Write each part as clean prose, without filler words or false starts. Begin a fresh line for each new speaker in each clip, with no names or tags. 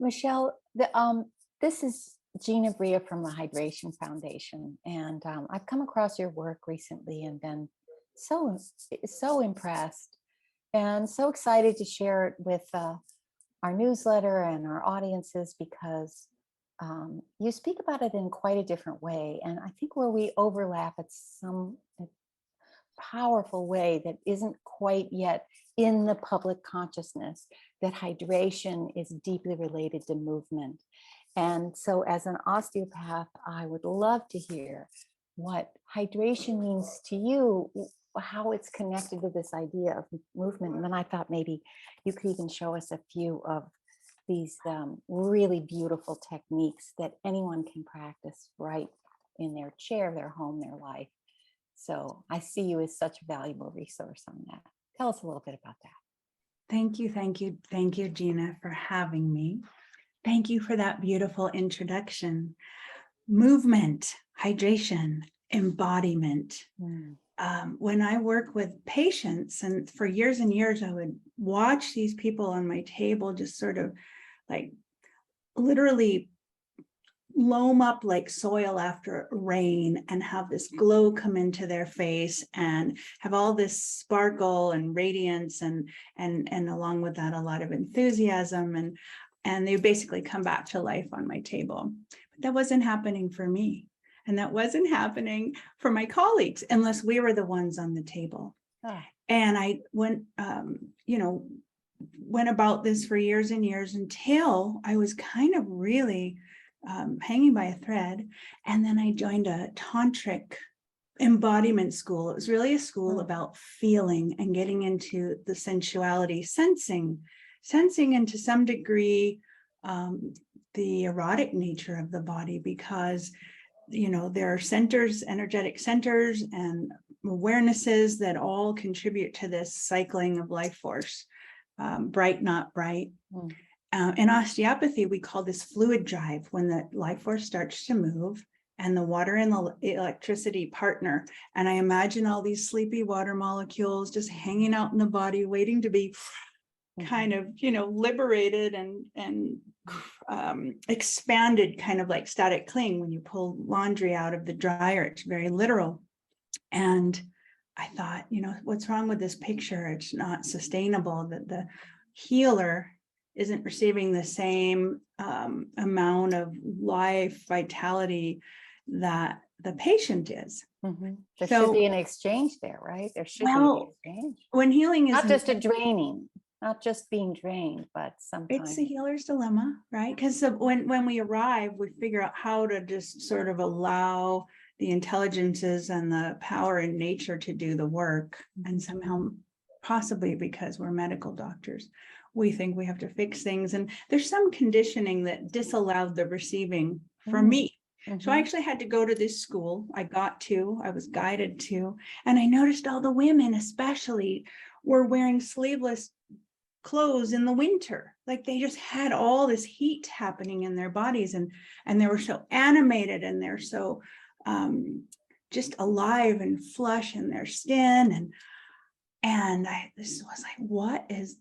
Michelle, this is Gina Bria from the Hydration Foundation, and I've come across your work recently and been so impressed and so excited to share it with our newsletter and our audiences because you speak about it in quite a different way, and I think where we overlap, it's some powerful way that isn't quite yet in the public consciousness, that hydration is deeply related to movement. And so as an osteopath, I would love to hear what hydration means to you, how it's connected to this idea of movement. And then I thought maybe you could even show us a few of these really beautiful techniques that anyone can practice right in their chair, their home, their life. So I see you as such a valuable resource on that. Tell us a little bit about that.
Thank you, Gina, for having me. Thank you for that beautiful introduction. Movement, hydration, embodiment. When I work with patients, and for years and years, I would watch these people on my table just sort of like literally loam up like soil after rain and have this glow come into their face and have all this sparkle and radiance and along with that a lot of enthusiasm, and they basically come back to life on my table. But that wasn't happening for me, and that wasn't happening for my colleagues unless we were the ones on the table. And I went about this for years and years until I was kind of really hanging by a thread. And then I joined a tantric embodiment school. It was really a school about feeling and getting into the sensuality, sensing, and to some degree, the erotic nature of the body, because, there are centers, energetic centers and awarenesses that all contribute to this cycling of life force, bright, not bright. In osteopathy, we call this fluid drive, when the life force starts to move and the water and the electricity partner. And I imagine all these sleepy water molecules just hanging out in the body, waiting to be kind of, liberated and expanded, kind of like static cling. When you pull laundry out of the dryer, it's very literal. And I thought, what's wrong with this picture? It's not sustainable, that the healer isn't receiving the same amount of life, vitality that the patient is.
There should be an exchange there, right? There should be an exchange.
When healing is
not just a draining, not just being drained, but sometimes
it's a healer's dilemma, right? Because when we arrive, we figure out how to just sort of allow the intelligences and the power in nature to do the work. And somehow, possibly because we're medical doctors, we think we have to fix things. And there's some conditioning that disallowed the receiving for me. So I actually had to go to this school. I was guided to, and I noticed all the women especially were wearing sleeveless clothes in the winter. Like they just had all this heat happening in their bodies, and they were so animated, and they're so just alive and flush in their skin. And this was like,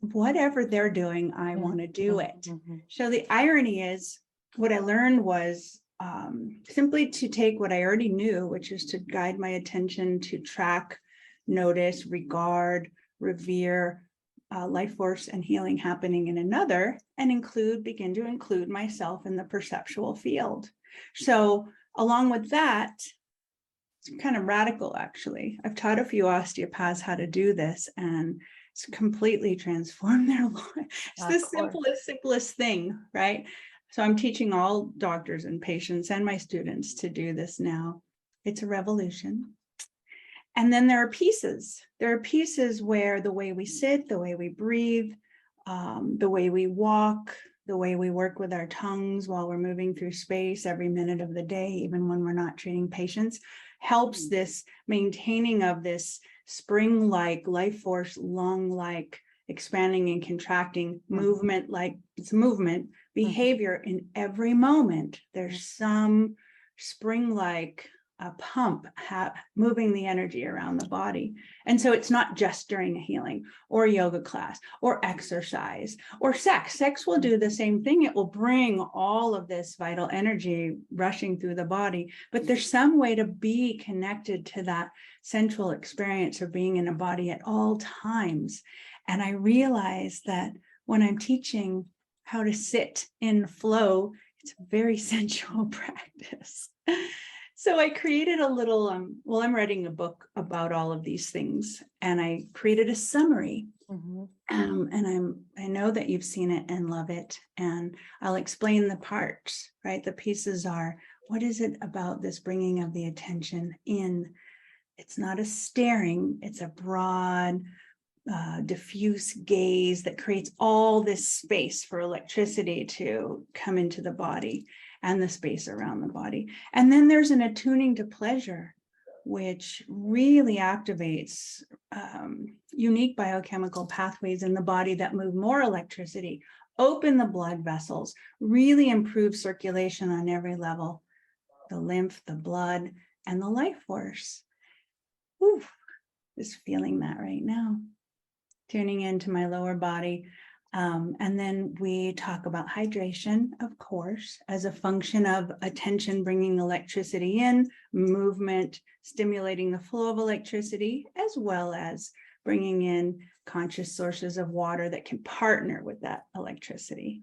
whatever they're doing, I want to do it. So the irony is, what I learned was simply to take what I already knew, which is to guide my attention to track, notice, regard, revere life force and healing happening in another, and begin to include myself in the perceptual field. So along with that, it's kind of radical, actually. I've taught a few osteopaths how to do this, and it's completely transformed their life. It's the simplest thing, right? So I'm teaching all doctors and patients and my students to do this now. It's a revolution. And then there are pieces. There are pieces where the way we sit, the way we breathe, the way we walk, the way we work with our tongues while we're moving through space every minute of the day, even when we're not treating patients, helps this maintaining of this spring-like life force, lung-like expanding and contracting movement, like it's movement behavior in every moment. There's some spring-like a pump moving the energy around the body. And so it's not just during a healing or yoga class or exercise or sex. Sex will do the same thing. It will bring all of this vital energy rushing through the body, but there's some way to be connected to that sensual experience of being in a body at all times. And I realize that when I'm teaching how to sit in flow, it's a very sensual practice. So I created a little, I'm writing a book about all of these things, and I created a summary. And I know that you've seen it and love it, and I'll explain the parts, right? The pieces are, what is it about this bringing of the attention in? It's not a staring, it's a broad, diffuse gaze that creates all this space for electricity to come into the body and the space around the body. And then there's an attuning to pleasure, which really activates unique biochemical pathways in the body that move more electricity, open the blood vessels, really improve circulation on every level, the lymph, the blood, and the life force. Ooh, just feeling that right now. Tuning into my lower body. And then we talk about hydration, of course, as a function of attention, bringing electricity in, movement, stimulating the flow of electricity, as well as bringing in conscious sources of water that can partner with that electricity.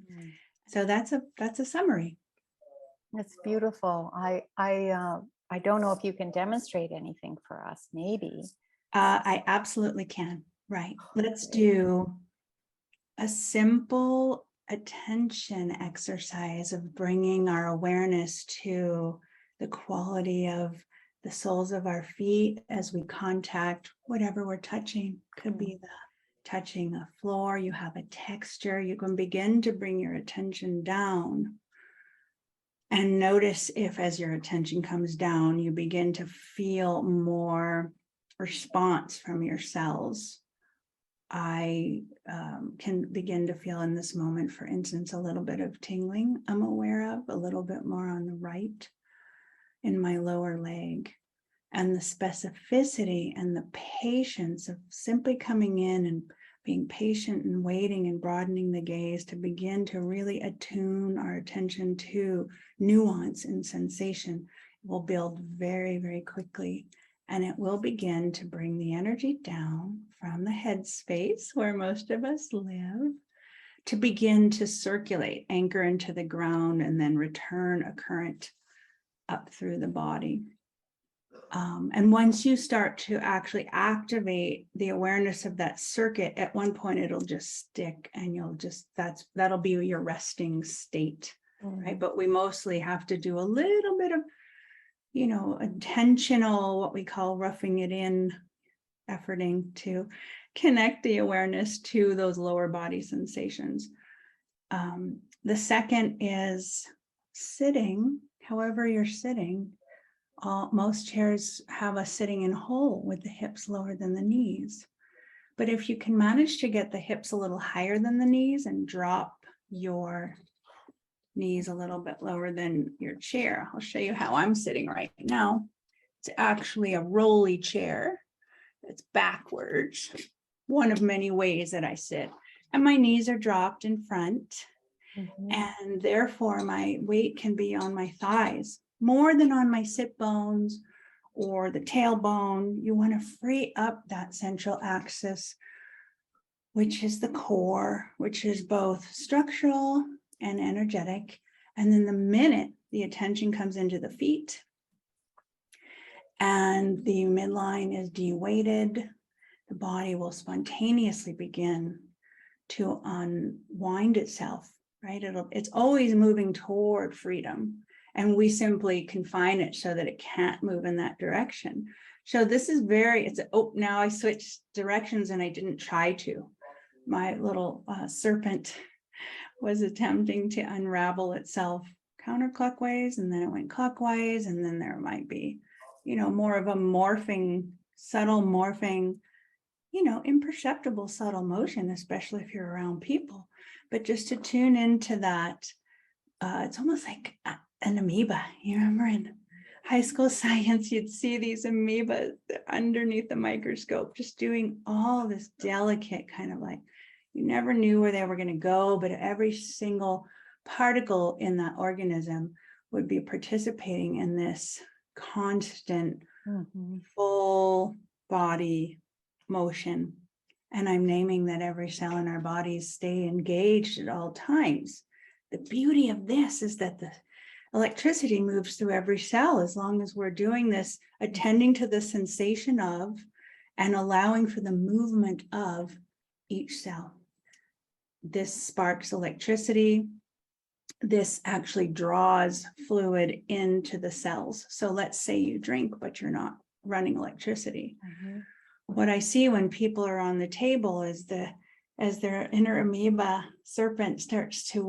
So that's a summary.
It's beautiful. I don't know if you can demonstrate anything for us, maybe.
I absolutely can. Right. Let's do a simple attention exercise of bringing our awareness to the quality of the soles of our feet as we contact whatever we're touching. Could be the touching a floor, you have a texture, you can begin to bring your attention down. And notice if, as your attention comes down, you begin to feel more response from your cells. I can begin to feel in this moment, for instance, a little bit of tingling I'm aware of, a little bit more on the right in my lower leg. And the specificity and the patience of simply coming in and being patient and waiting and broadening the gaze to begin to really attune our attention to nuance and sensation will build very, very quickly. And it will begin to bring the energy down from the head space where most of us live to begin to circulate, anchor into the ground, and then return a current up through the body. And once you start to actually activate the awareness of that circuit, at one point it'll just stick, and you'll just, that'll be your resting state, right? But we mostly have to do a little bit of, intentional, what we call roughing it in, efforting to connect the awareness to those lower body sensations. The second is sitting, however you're sitting. Most chairs have us sitting in whole with the hips lower than the knees. But if you can manage to get the hips a little higher than the knees and drop your knees a little bit lower than your chair, I'll show you how I'm sitting right now. It's actually a rolly chair. It's backwards, one of many ways that I sit. And my knees are dropped in front. And therefore my weight can be on my thighs more than on my sit bones or the tailbone. You want to free up that central axis, which is the core, which is both structural and energetic. And then the minute the attention comes into the feet and the midline is de-weighted, the body will spontaneously begin to unwind itself, right? It's always moving toward freedom. And we simply confine it so that it can't move in that direction. So this is now I switched directions and I didn't try to. My little serpent was attempting to unravel itself counterclockwise, and then it went clockwise, and then there might be, more of a morphing, subtle morphing, imperceptible subtle motion, especially if you're around people. But just to tune into that, it's almost like an amoeba. You remember in high school science, you'd see these amoeba underneath the microscope, just doing all this delicate kind of like, you never knew where they were going to go, but every single particle in that organism would be participating in this constant full body motion. And I'm naming that every cell in our bodies stay engaged at all times. The beauty of this is that the electricity moves through every cell as long as we're doing this, attending to the sensation of and allowing for the movement of each cell. This sparks electricity. This actually draws fluid into the cells. So let's say you drink, but you're not running electricity. What I see when people are on the table is as their inner amoeba serpent starts to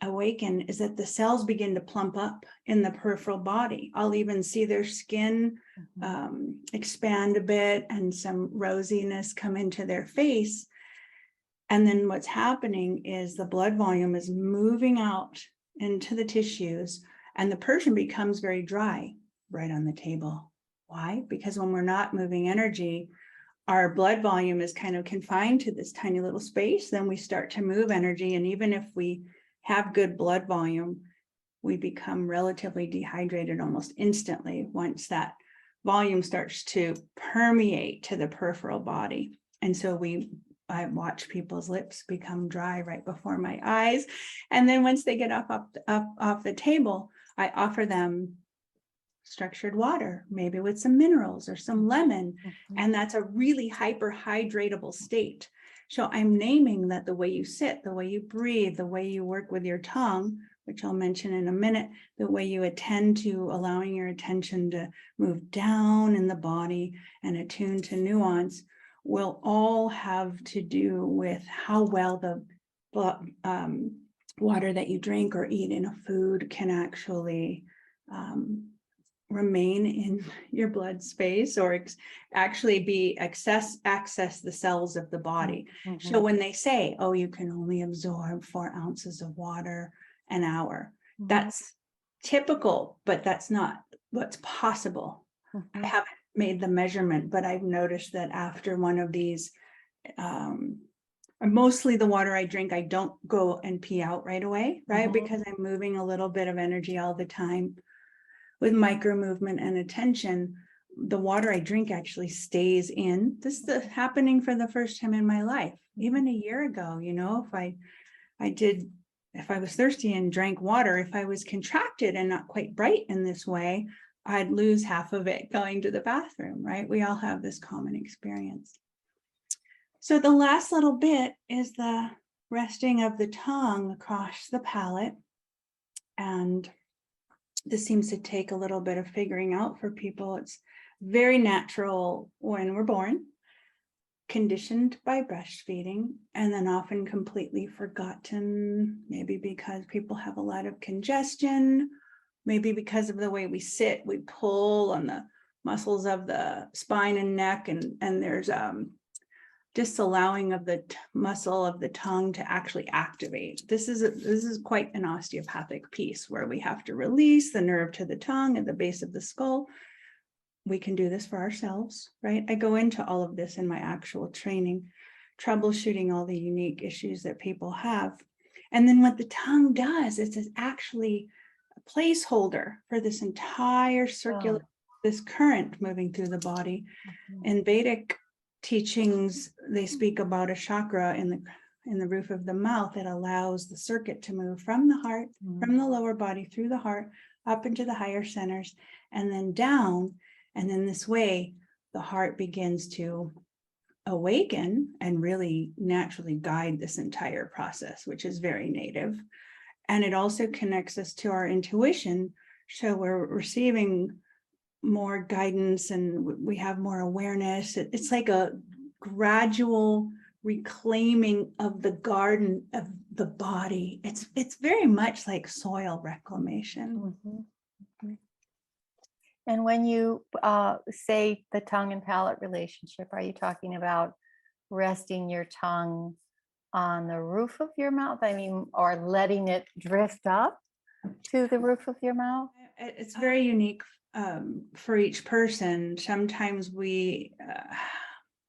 awaken, is that the cells begin to plump up in the peripheral body. I'll even see their skin expand a bit and some rosiness come into their face. And then what's happening is the blood volume is moving out into the tissues, and the person becomes very dry right on the table. Why? Because when we're not moving energy, our blood volume is kind of confined to this tiny little space. Then we start to move energy. And even if we have good blood volume, we become relatively dehydrated almost instantly once that volume starts to permeate to the peripheral body. And so I watch people's lips become dry right before my eyes. And then once they get off the table, I offer them structured water, maybe with some minerals or some lemon. And that's a really hyperhydratable state. So I'm naming that the way you sit, the way you breathe, the way you work with your tongue, which I'll mention in a minute, the way you attend to allowing your attention to move down in the body and attune to nuance, will all have to do with how well the water that you drink or eat in a food can actually remain in your blood space or actually be access the cells of the body. So when they say, oh, you can only absorb 4 ounces of water an hour, that's typical, but that's not what's possible. I haven't made the measurement, but I've noticed that after one of these, mostly the water I drink, I don't go and pee out right away, right? Because I'm moving a little bit of energy all the time. With micro movement and attention, the water I drink actually stays in. This is happening for the first time in my life. Even a year ago, you know, if I was thirsty and drank water, if I was contracted and not quite bright in this way, I'd lose half of it going to the bathroom, right? We all have this common experience. So the last little bit is the resting of the tongue across the palate. And this seems to take a little bit of figuring out for people. It's very natural when we're born, conditioned by breastfeeding, and then often completely forgotten, maybe because people have a lot of congestion, maybe because of the way we sit, we pull on the muscles of the spine and neck, and there's disallowing of the muscle of the tongue to actually activate. This is quite an osteopathic piece where we have to release the nerve to the tongue at the base of the skull. We can do this for ourselves, right? I go into all of this in my actual training, troubleshooting all the unique issues that people have. And then what the tongue does is it's actually a placeholder for this entire circular, this current moving through the body. In Vedic teachings, they speak about a chakra in the roof of the mouth that allows the circuit to move from the heart, from the lower body through the heart, up into the higher centers, and then down. And then this way, the heart begins to awaken and really naturally guide this entire process, which is very native. And it also connects us to our intuition. So we're receiving more guidance and we have more awareness. It's like a gradual reclaiming of the garden of the body. It's very much like soil reclamation.
And when you say the tongue and palate relationship, are you talking about resting your tongue on the roof of your mouth? I mean, or letting it drift up to the roof of your mouth?
It's very unique for each person. Sometimes we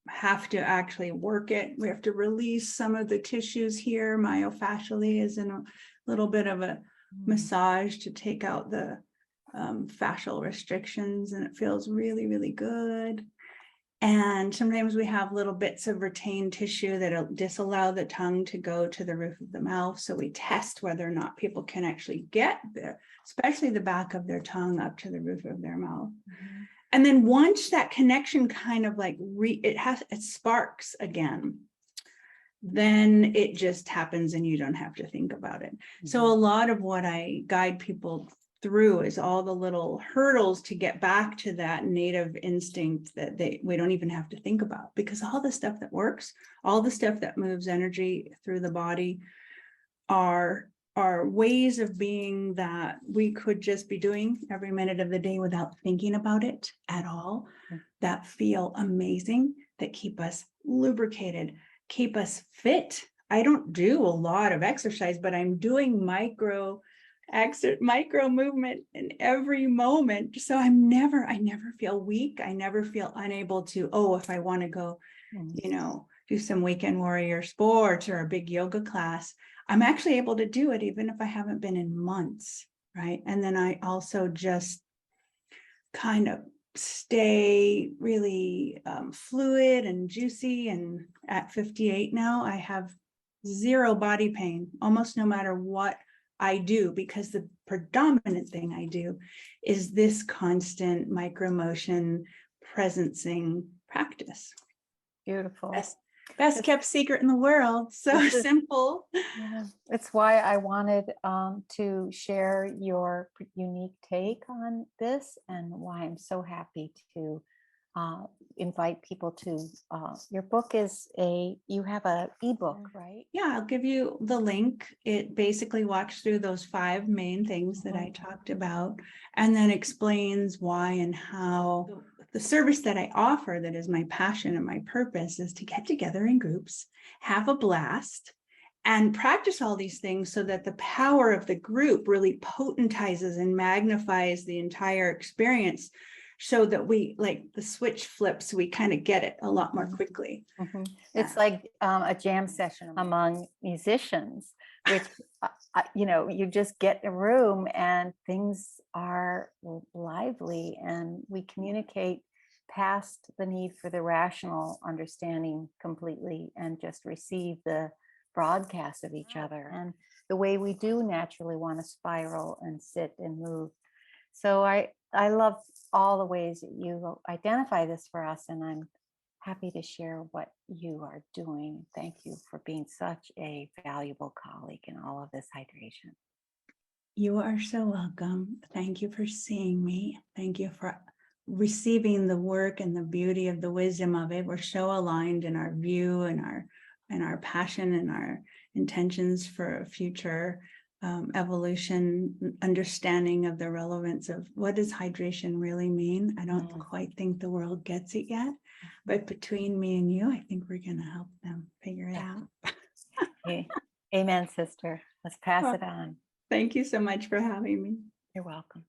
have to actually work it. We have to release some of the tissues here. Myofascially is in a little bit of a massage to take out the fascial restrictions, and it feels really, really good. And sometimes we have little bits of retained tissue that'll disallow the tongue to go to the roof of the mouth. So we test whether or not people can actually get there, especially the back of their tongue up to the roof of their mouth. And then once that connection kind of like it sparks again, then it just happens and you don't have to think about it. So a lot of what I guide people through is all the little hurdles to get back to that native instinct that we don't even have to think about, because all the stuff that works, all the stuff that moves energy through the body are ways of being that we could just be doing every minute of the day without thinking about it at all, that feel amazing, that keep us lubricated, keep us fit. I don't do a lot of exercise, but I'm doing micro movement in every moment. So I never feel weak. I never feel unable to, if I want to go, do some weekend warrior sports or a big yoga class, I'm actually able to do it even if I haven't been in months, right? And then I also just kind of stay really fluid and juicy. And at 58 now, I have zero body pain, almost no matter what I do, because the predominant thing I do is this constant micro motion presencing practice.
Beautiful.
Best kept secret in the world. So simple.
Yeah, it's why I wanted to share your unique take on this, and why I'm so happy to invite people to your book. You have a ebook, right?
Yeah, I'll give you the link. It basically walks through those 5 main things that I talked about, and then explains why and how the service that I offer, that is my passion and my purpose, is to get together in groups, have a blast, and practice all these things so that the power of the group really potentizes and magnifies the entire experience, so that we, like the switch flips, we kind of get it a lot more quickly.
It's like a jam session among musicians, which, you just get in a room and things are lively, and we communicate past the need for the rational understanding completely, and just receive the broadcast of each other, and the way we do naturally want to spiral and sit and move. So I love all the ways that you identify this for us, and I'm happy to share what you are doing. Thank you for being such a valuable colleague in all of this hydration.
You are so welcome. Thank you for seeing me. Thank you for receiving the work and the beauty of the wisdom of it. We're so aligned in our view and our passion and our intentions for a future evolution, understanding of the relevance of what does hydration really mean. I don't quite think the world gets it yet, but between me and you, I think we're going to help them figure it out.
Amen, sister. Let's pass it on.
Thank you so much for having me.
You're welcome.